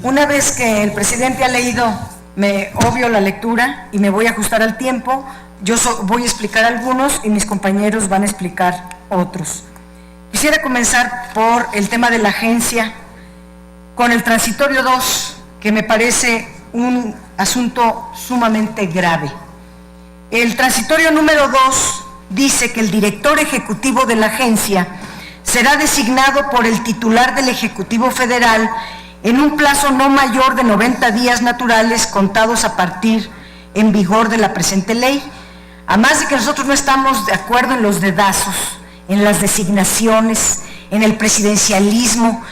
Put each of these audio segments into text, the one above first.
Una vez que el presidente ha leído, me obvio la lectura y me voy a ajustar al tiempo. Yo voy a explicar algunos y mis compañeros van a explicar otros. Quisiera comenzar por el tema de la agencia, con el transitorio 2, que me parece un asunto sumamente grave. El transitorio número 2 dice que el director ejecutivo de la agencia será designado por el titular del Ejecutivo Federal en un plazo no mayor de 90 días naturales contados a partir en vigor de la presente ley. Además de que nosotros no estamos de acuerdo en los dedazos, en las designaciones, en el presidencialismo,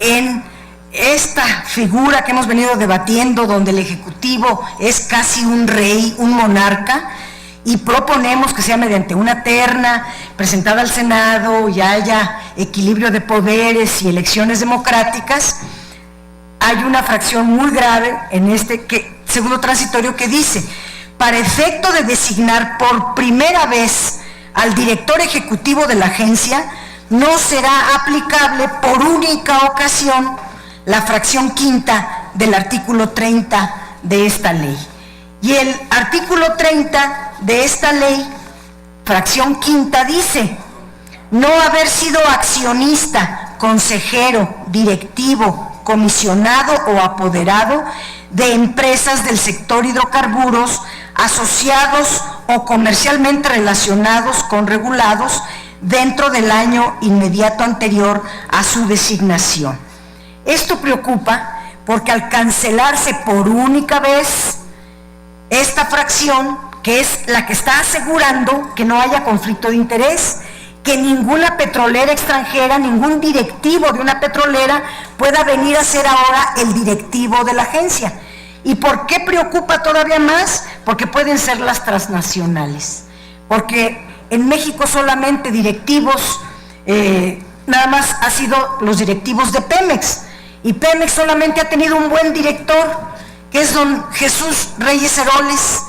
en esta figura que hemos venido debatiendo donde el Ejecutivo es casi un rey, un monarca, y proponemos que sea mediante una terna presentada al Senado y haya equilibrio de poderes y elecciones democráticas. Hay una fracción muy grave en este segundo transitorio que dice: para efecto de designar por primera vez al director ejecutivo de la agencia, no será aplicable por única ocasión la fracción quinta del artículo 30 de esta ley. Y el artículo 30 de esta ley, fracción quinta, dice: no haber sido accionista, consejero, directivo, comisionado o apoderado de empresas del sector hidrocarburos, asociados o comercialmente relacionados con regulados dentro del año inmediato anterior a su designación. Esto preocupa porque al cancelarse por única vez esta fracción, que es la que está asegurando que no haya conflicto de interés, que ninguna petrolera extranjera, ningún directivo de una petrolera pueda venir a ser ahora el directivo de la agencia. ¿Y por qué preocupa todavía más? Porque pueden ser las transnacionales. Porque en México solamente directivos, nada más ha sido los directivos de Pemex. Y Pemex solamente ha tenido un buen director, que es don Jesús Reyes Heroles,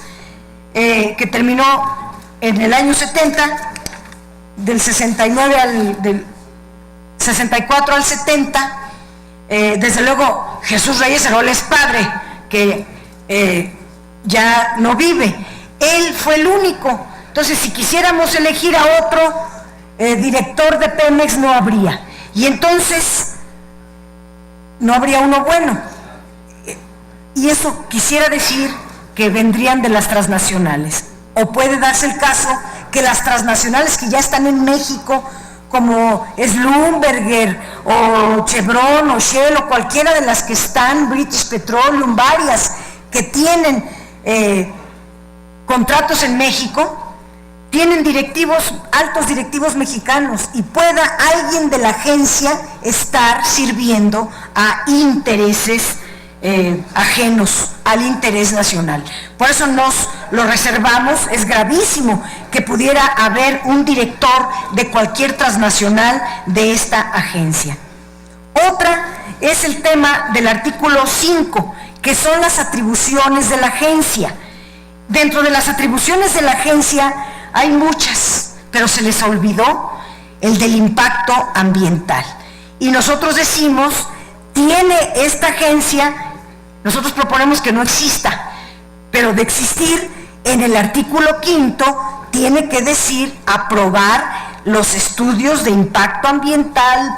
que terminó en el año 70, del 64 al 70, desde luego Jesús Reyes Heroles padre, que ya no vive. Él fue el único. Entonces, si quisiéramos elegir a otro director de Pemex, no habría. Y entonces, no habría uno bueno. Y eso quisiera decir que vendrían de las transnacionales. O puede darse el caso que las transnacionales que ya están en México, como Schlumberger o Chevron o Shell o cualquiera de las que están, British Petroleum, varias que tienen contratos en México, tienen directivos, altos directivos mexicanos, y pueda alguien de la agencia estar sirviendo a intereses ajenos al interés nacional. Por eso nos lo reservamos. Es gravísimo que pudiera haber un director de cualquier transnacional de esta agencia. Otra es el tema del artículo 5, que son las atribuciones de la agencia. Dentro de las atribuciones de la agencia hay muchas, pero se les olvidó el del impacto ambiental. Y nosotros decimos, tiene esta agencia, nosotros proponemos que no exista, pero de existir, en el artículo 5 tiene que decir aprobar los estudios de impacto ambiental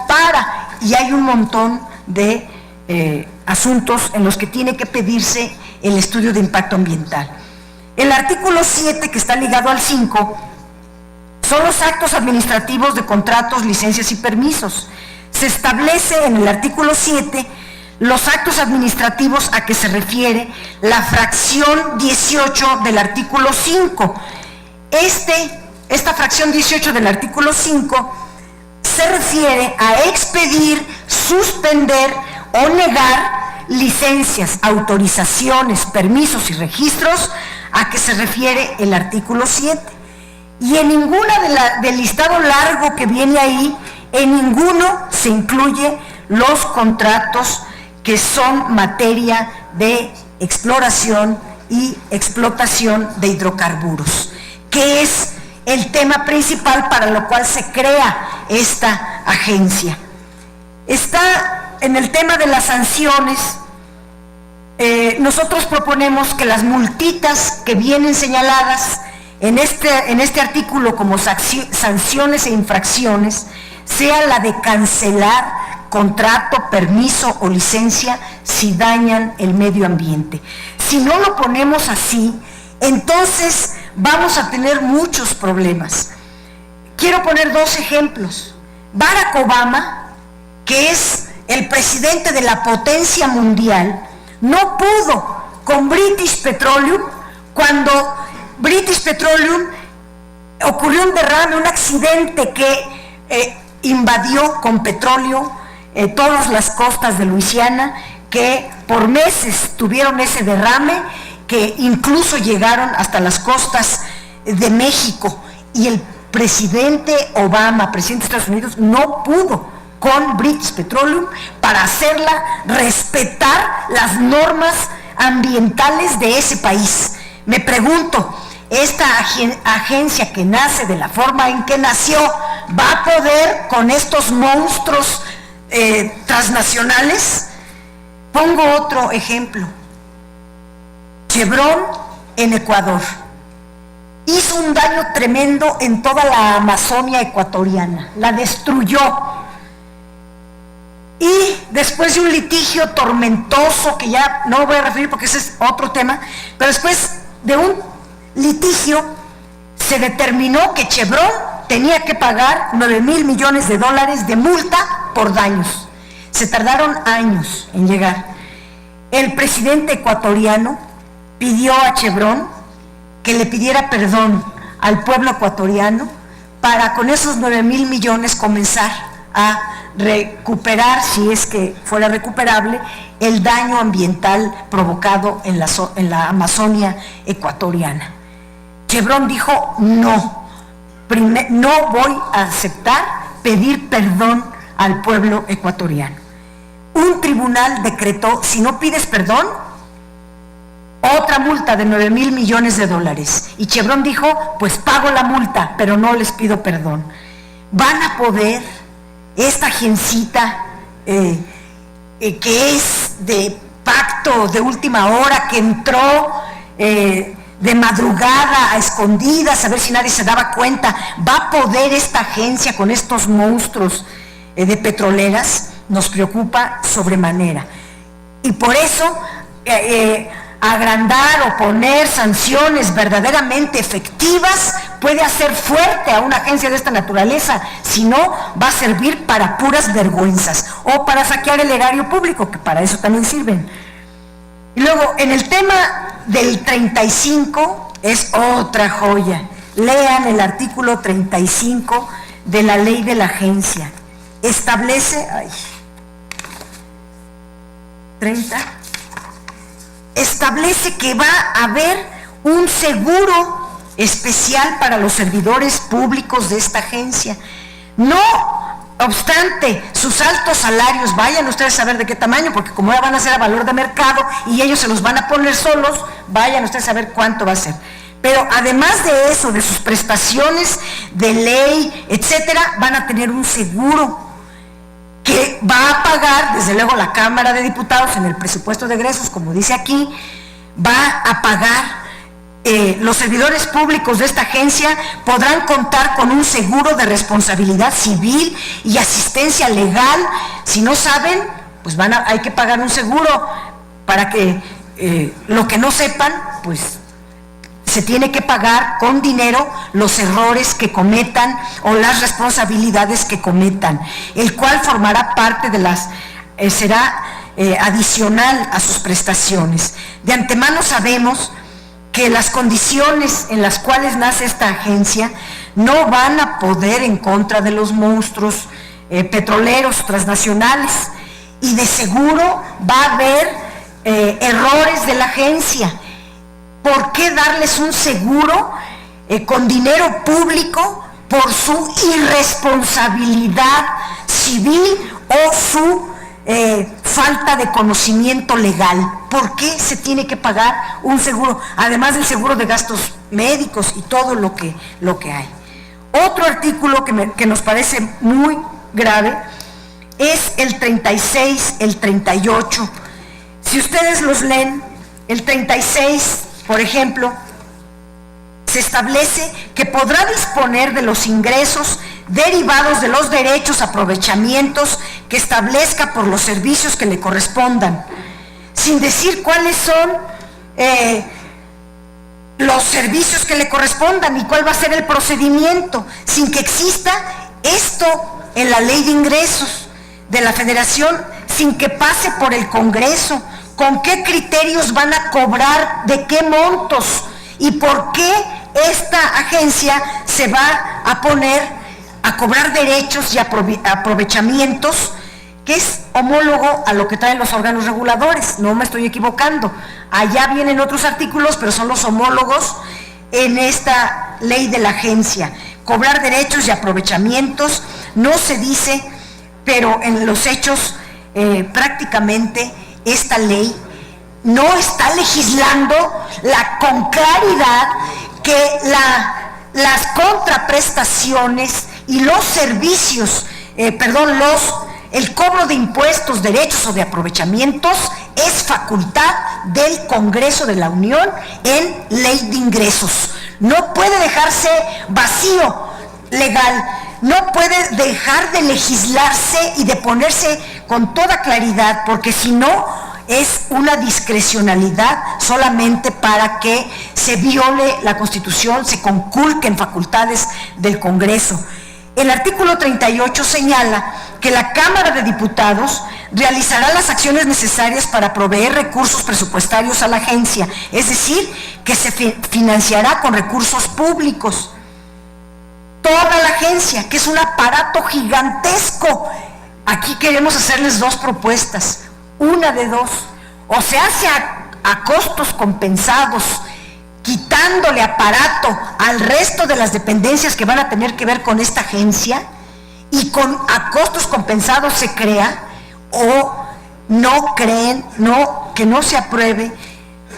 y hay un montón de asuntos en los que tiene que pedirse el estudio de impacto ambiental. El artículo 7, que está ligado al 5, son los actos administrativos de contratos, licencias y permisos. Se establece en el artículo 7 los actos administrativos a que se refiere la fracción 18 del artículo 5. Esta fracción 18 del artículo 5 se refiere a expedir, suspender o negar licencias, autorizaciones, permisos y registros a que se refiere el artículo 7. Y en ninguna del listado largo que viene ahí, en ninguno se incluye los contratos que son materia de exploración y explotación de hidrocarburos, que es el tema principal para lo cual se crea esta agencia. Está en el tema de las sanciones, nosotros proponemos que las multitas que vienen señaladas en este artículo como sanciones e infracciones sea la de cancelar contrato, permiso o licencia si dañan el medio ambiente. Si no lo ponemos así, entonces vamos a tener muchos problemas. Quiero poner dos ejemplos. Barack Obama, que es el presidente de la potencia mundial, no pudo con British Petroleum cuando British Petroleum ocurrió un derrame, un accidente que invadió con petróleo todas las costas de Luisiana, que por meses tuvieron ese derrame, que incluso llegaron hasta las costas de México, y el presidente Obama, presidente de Estados Unidos, no pudo con British Petroleum para hacerla respetar las normas ambientales de ese país. Me pregunto, esta agencia que nace de la forma en que nació, ¿va a poder con estos monstruos transnacionales? Pongo otro ejemplo. Chevron en Ecuador hizo un daño tremendo en toda la Amazonia ecuatoriana, la destruyó. Y después de un litigio tormentoso, que ya no me voy a referir porque ese es otro tema, pero después de un litigio se determinó que Chevron tenía que pagar 9,000 millones de dólares de multa por daños. Se tardaron años en llegar. El presidente ecuatoriano pidió a Chevron que le pidiera perdón al pueblo ecuatoriano para con esos 9,000 millones comenzar a recuperar, si es que fuera recuperable, el daño ambiental provocado en la Amazonia ecuatoriana. Chevron dijo no voy a aceptar pedir perdón al pueblo ecuatoriano. Un tribunal decretó, si no pides perdón, otra multa de 9,000 millones de dólares. Y Chevron dijo, pues pago la multa, pero no les pido perdón. ¿Van a poder esta agencita que es de pacto de última hora, que entró de madrugada a escondidas a ver si nadie se daba cuenta, va a poder esta agencia con estos monstruos de petroleras? Nos preocupa sobremanera. Y por eso agrandar o poner sanciones verdaderamente efectivas puede hacer fuerte a una agencia de esta naturaleza, si no va a servir para puras vergüenzas o para saquear el erario público, que para eso también sirven. Y luego, en el tema del 35, es otra joya. Lean el artículo 35 de la ley de la agencia. Establece, establece que va a haber un seguro especial para los servidores públicos de esta agencia. No obstante sus altos salarios, vayan ustedes a ver de qué tamaño, porque como ya van a ser a valor de mercado y ellos se los van a poner solos, vayan ustedes a ver cuánto va a ser. Pero además de eso, de sus prestaciones de ley, etcétera, van a tener un seguro que va a pagar, desde luego, la Cámara de Diputados en el presupuesto de egresos, como dice aquí, va a pagar. Los servidores públicos de esta agencia podrán contar con un seguro de responsabilidad civil y asistencia legal. Si no saben, pues hay que pagar un seguro para que lo que no sepan, pues se tiene que pagar con dinero los errores que cometan o las responsabilidades que cometan, el cual formará parte de será adicional a sus prestaciones. De antemano sabemos que las condiciones en las cuales nace esta agencia no van a poder en contra de los monstruos petroleros transnacionales, y de seguro va a haber errores de la agencia. ¿Por qué darles un seguro con dinero público por su irresponsabilidad civil o su falta de conocimiento legal? ¿Por qué se tiene que pagar un seguro, además del seguro de gastos médicos y todo lo que hay? Otro artículo que nos parece muy grave es el 36, el 38. Si ustedes los leen, el 36, por ejemplo, se establece que podrá disponer de los ingresos derivados de los derechos, aprovechamientos que establezca por los servicios que le correspondan, sin decir cuáles son los servicios que le correspondan y cuál va a ser el procedimiento, sin que exista esto en la ley de ingresos de la Federación, sin que pase por el Congreso, con qué criterios van a cobrar, de qué montos y por qué esta agencia se va a poner a cobrar derechos y aprovechamientos, que es homólogo a lo que traen los órganos reguladores. No me estoy equivocando, allá vienen otros artículos, pero son los homólogos en esta ley de la agencia. Cobrar derechos y aprovechamientos, no se dice, pero en los hechos prácticamente esta ley no está legislando con claridad que las contraprestaciones y los servicios, el cobro de impuestos, derechos o de aprovechamientos es facultad del Congreso de la Unión en ley de ingresos. No puede dejarse vacío legal, no puede dejar de legislarse y de ponerse con toda claridad, porque si no es una discrecionalidad solamente para que se viole la Constitución, se conculquen facultades del Congreso. El artículo 38 señala que la Cámara de Diputados realizará las acciones necesarias para proveer recursos presupuestarios a la agencia, es decir, que se financiará con recursos públicos. Toda la agencia, que es un aparato gigantesco. Aquí queremos hacerles dos propuestas, una de dos: o se hace a costos compensados, quitándole aparato al resto de las dependencias que van a tener que ver con esta agencia, y a costos compensados se crea, o no creen, que no se apruebe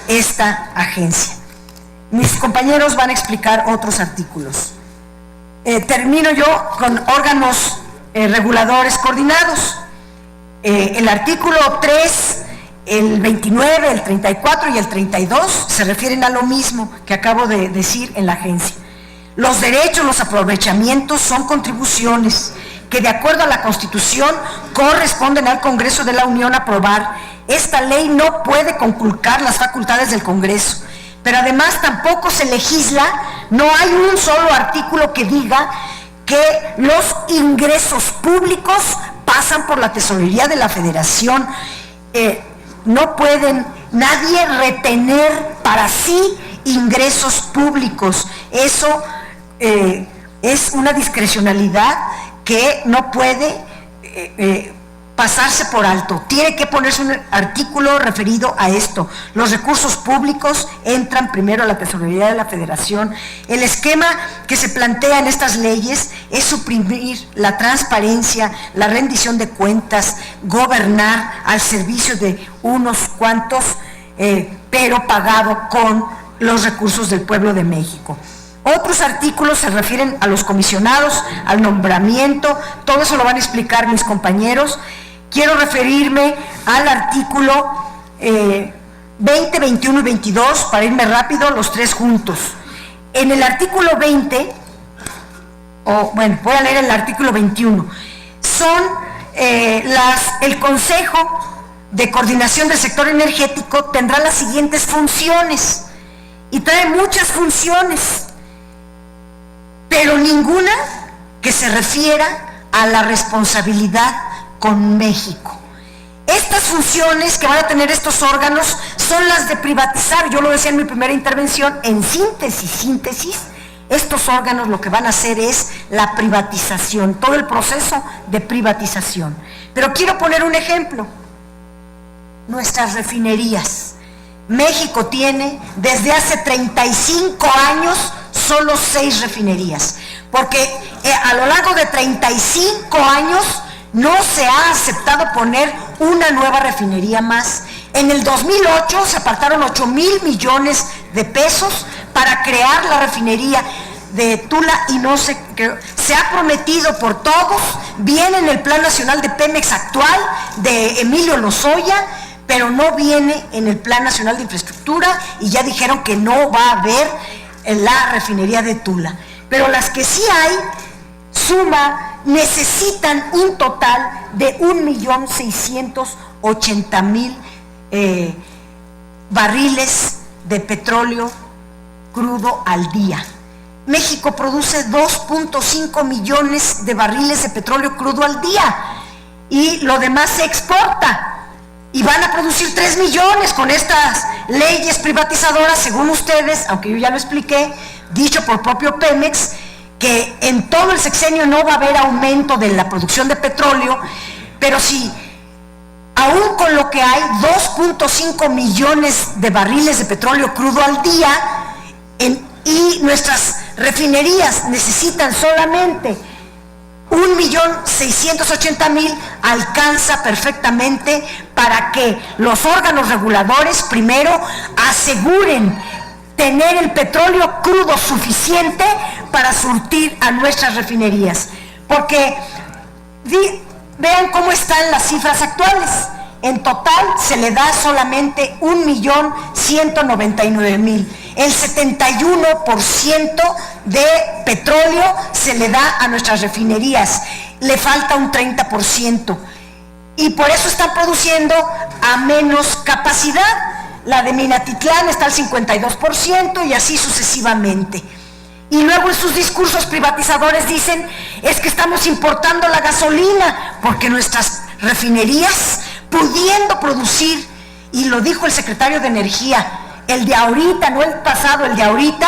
esta agencia. Mis compañeros van a explicar otros artículos. Termino yo con órganos reguladores coordinados. El artículo 3, el 29, el 34 y el 32 se refieren a lo mismo que acabo de decir en la agencia. Los derechos, los aprovechamientos son contribuciones que, de acuerdo a la Constitución, corresponden al Congreso de la Unión aprobar. Esta ley no puede conculcar las facultades del Congreso, pero además tampoco se legisla, no hay un solo artículo que diga que los ingresos públicos pasan por la tesorería de la Federación. No pueden nadie retener para sí ingresos públicos. Eso es una discrecionalidad que no puede pasarse por alto. Tiene que ponerse un artículo referido a esto. Los recursos públicos entran primero a la tesorería de la Federación. El esquema que se plantea en estas leyes es suprimir la transparencia, la rendición de cuentas, gobernar al servicio de unos cuantos, pero pagado con los recursos del pueblo de México. Otros artículos se refieren a los comisionados, al nombramiento, todo eso lo van a explicar mis compañeros. Quiero referirme al artículo 20, 21 y 22, para irme rápido, los tres juntos. En el artículo 20, voy a leer el artículo 21, son el Consejo de Coordinación del Sector Energético tendrá las siguientes funciones, y trae muchas funciones, pero ninguna que se refiera a la responsabilidad con México. Estas funciones que van a tener estos órganos son las de privatizar. Yo lo decía en mi primera intervención, en síntesis, estos órganos lo que van a hacer es la privatización, todo el proceso de privatización. Pero quiero poner un ejemplo: nuestras refinerías. México tiene desde hace 35 años solo 6 refinerías, porque a lo largo de 35 años no se ha aceptado poner una nueva refinería más. En el 2008 se apartaron 8,000 millones de pesos para crear la refinería de Tula y no se ha prometido por todos, viene en el Plan Nacional de Pemex actual de Emilio Lozoya, pero no viene en el Plan Nacional de Infraestructura y ya dijeron que no va a haber la refinería de Tula. Pero las que sí hay, necesitan un total de 1.680.000 barriles de petróleo crudo al día. México produce 2.5 millones de barriles de petróleo crudo al día y lo demás se exporta. Y van a producir 3 millones con estas leyes privatizadoras, según ustedes, aunque yo ya lo expliqué, dicho por propio Pemex, que en todo el sexenio no va a haber aumento de la producción de petróleo, pero si aún con lo que hay 2.5 millones de barriles de petróleo crudo al día y nuestras refinerías necesitan solamente 1.680.000, alcanza perfectamente para que los órganos reguladores primero aseguren tener el petróleo crudo suficiente para surtir a nuestras refinerías. Porque vean cómo están las cifras actuales. En total se le da solamente 1.199.000. El 71% de petróleo se le da a nuestras refinerías. Le falta un 30%. Y por eso están produciendo a menos capacidad. La de Minatitlán está al 52% y así sucesivamente. Y luego en sus discursos privatizadores dicen, es que estamos importando la gasolina, porque nuestras refinerías, pudiendo producir, y lo dijo el secretario de Energía, el de ahorita, no el pasado, el de ahorita,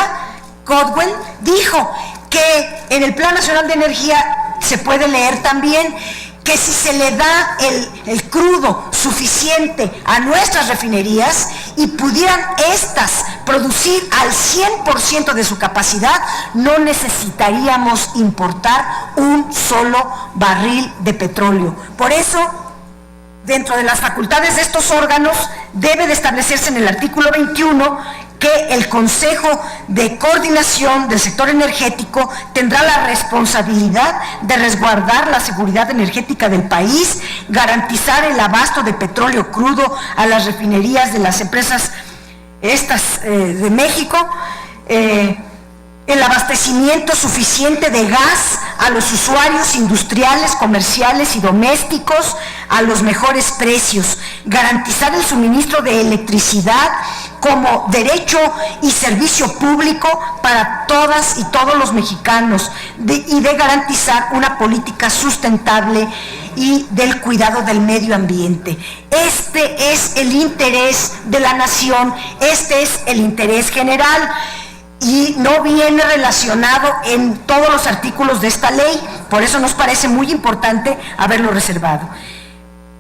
Codwell, dijo que en el Plan Nacional de Energía se puede leer también que si se le da el crudo suficiente a nuestras refinerías y pudieran estas producir al 100% de su capacidad, no necesitaríamos importar un solo barril de petróleo. Por eso, dentro de las facultades de estos órganos, debe de establecerse en el artículo 21 que el Consejo de Coordinación del Sector Energético tendrá la responsabilidad de resguardar la seguridad energética del país, garantizar el abasto de petróleo crudo a las refinerías de las empresas de México, el abastecimiento suficiente de gas a los usuarios industriales, comerciales y domésticos a los mejores precios, garantizar el suministro de electricidad como derecho y servicio público para todas y todos los mexicanos y de garantizar una política sustentable y del cuidado del medio ambiente. Este es el interés de la nación, este es el interés general y no viene relacionado en todos los artículos de esta ley, por eso nos parece muy importante haberlo reservado.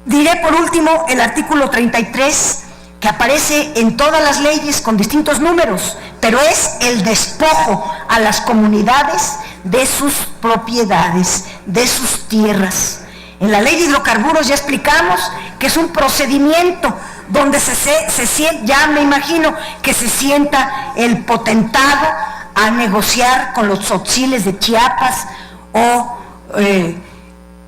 Diré por último el artículo 33, que aparece en todas las leyes con distintos números, pero es el despojo a las comunidades de sus propiedades, de sus tierras. En la ley de hidrocarburos ya explicamos que es un procedimiento donde ya me imagino que se sienta el potentado a negociar con los tzotziles de Chiapas o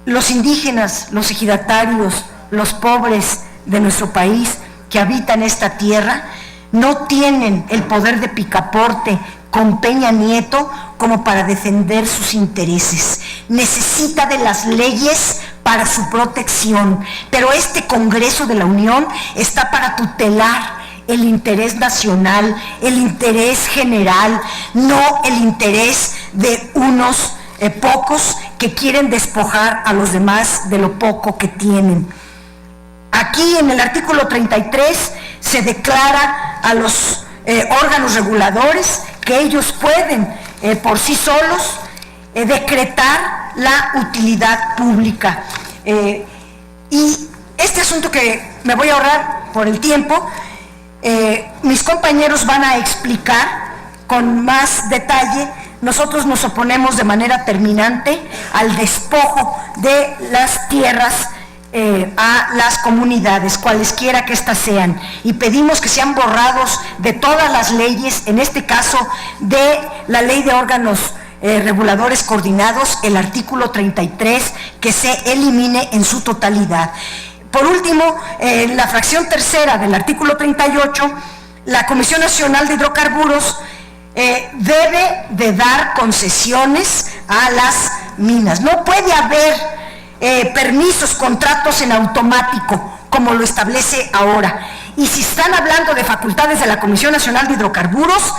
los indígenas, los ejidatarios, los pobres de nuestro país que habitan esta tierra, no tienen el poder de picaporte con Peña Nieto como para defender sus intereses. Necesita de las leyes para su protección, pero este Congreso de la Unión está para tutelar el interés nacional, el interés general, no el interés de unos pocos que quieren despojar a los demás de lo poco que tienen. Aquí en el artículo 33 se declara a los órganos reguladores que ellos pueden por sí solos decretar la utilidad pública. Y este asunto que me voy a ahorrar por el tiempo, mis compañeros van a explicar con más detalle. Nosotros nos oponemos de manera terminante al despojo de las tierras a las comunidades, cualesquiera que éstas sean, y pedimos que sean borrados de todas las leyes, en este caso de la Ley de Órganos Reguladores Coordinados, el artículo 33, que se elimine en su totalidad. Por último, en la fracción tercera del artículo 38, la Comisión Nacional de Hidrocarburos debe de dar concesiones a las minas. No puede haber permisos, contratos en automático, como lo establece ahora. Y si están hablando de facultades de la Comisión Nacional de Hidrocarburos,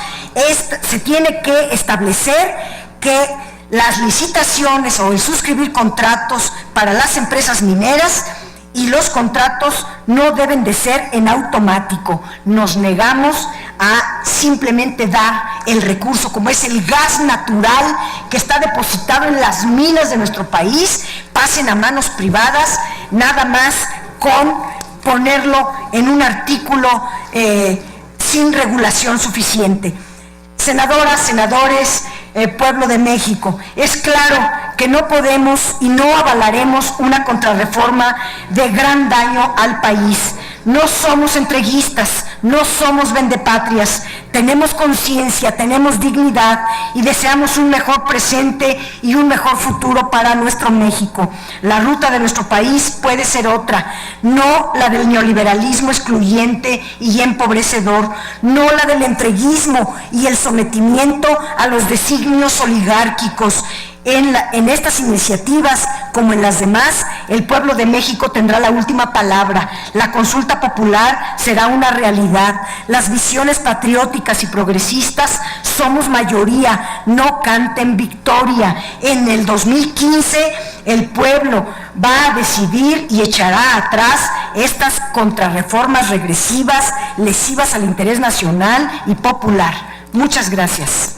se tiene que establecer que las licitaciones o el suscribir contratos para las empresas mineras y los contratos no deben de ser en automático. Nos negamos a simplemente dar el recurso, como es el gas natural que está depositado en las minas de nuestro país, pasen a manos privadas, nada más con ponerlo en un artículo sin regulación suficiente. Senadoras, senadores, pueblo de México, es claro que no podemos y no avalaremos una contrarreforma de gran daño al país. No somos entreguistas, no somos vendepatrias, tenemos conciencia, tenemos dignidad y deseamos un mejor presente y un mejor futuro para nuestro México. La ruta de nuestro país puede ser otra, no la del neoliberalismo excluyente y empobrecedor, no la del entreguismo y el sometimiento a los designios oligárquicos. En estas iniciativas, como en las demás, el pueblo de México tendrá la última palabra. La consulta popular será una realidad. Las visiones patrióticas y progresistas somos mayoría. No canten victoria. En el 2015 el pueblo va a decidir y echará atrás estas contrarreformas regresivas, lesivas al interés nacional y popular. Muchas gracias.